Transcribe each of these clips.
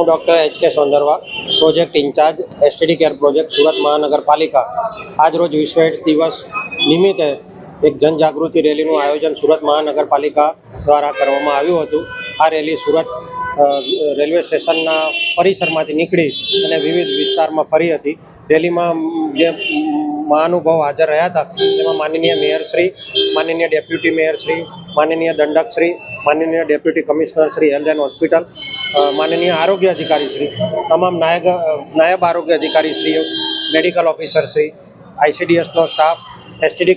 હું doctor HK Sondarva, project in charge STD care project Surat મહાનગરપાલિકા. આજરોજ વિશ્વ એડ્સ દિવસ નિમિત્તે એક જનજાગૃતિ રેલીનું આયોજન સુરત મહાનગરપાલિકા દ્વારા કરવામાં આવ્યું હતું. આ રેલી સુરત રેલવે સ્ટેશનના પરિસરમાંથી નીકળી અને વિવિધ વિસ્તારમાં ફરી હતી. રેલીમાં જે મહાનુભાવ હાજર રહ્યા હતા તેમાં માનનીય મેયરશ્રી, માનનીય ડેપ્યુટી મેયરશ્રી, માનનીય દંડકશ્રી, માનનીય ડેપ્યુટી કમિશનરશ્રી હેલ્થ એન્ડ હોસ્પિટલ, માનનીય આરોગ્ય અધિકારીશ્રી, તમામ નાયબ આરોગ્ય અધિકારીશ્રીઓ, મેડિકલ ઓફિસરશ્રી, ICDSનો સ્ટાફ, STD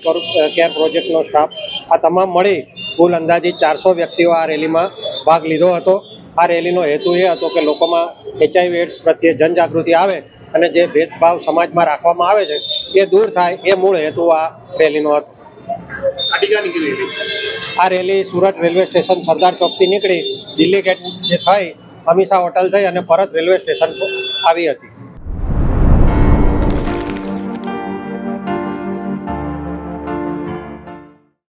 કેર પ્રોજેક્ટનો સ્ટાફ, આ તમામ મળી કુલ અંદાજિત 400 વ્યક્તિઓ આ રેલીમાં ભાગ લીધો હતો. આ રેલીનો હેતુ એ હતો કે લોકોમાં HIV એડ્સ પ્રત્યે જનજાગૃતિ આવે અને જે ભેદભાવ સમાજમાં રાખવામાં આવે છે એ દૂર થાય, એ મૂળ હેતુ આ રેલીનો હતો. આ રેલી સુરત રેલવે સ્ટેશન સરદાર ચોકથી નીકળી દિલ્હી ગેટ થઈ, અમીષા હોટલ થઈ અને પરત રેલવે સ્ટેશન આવી હતી.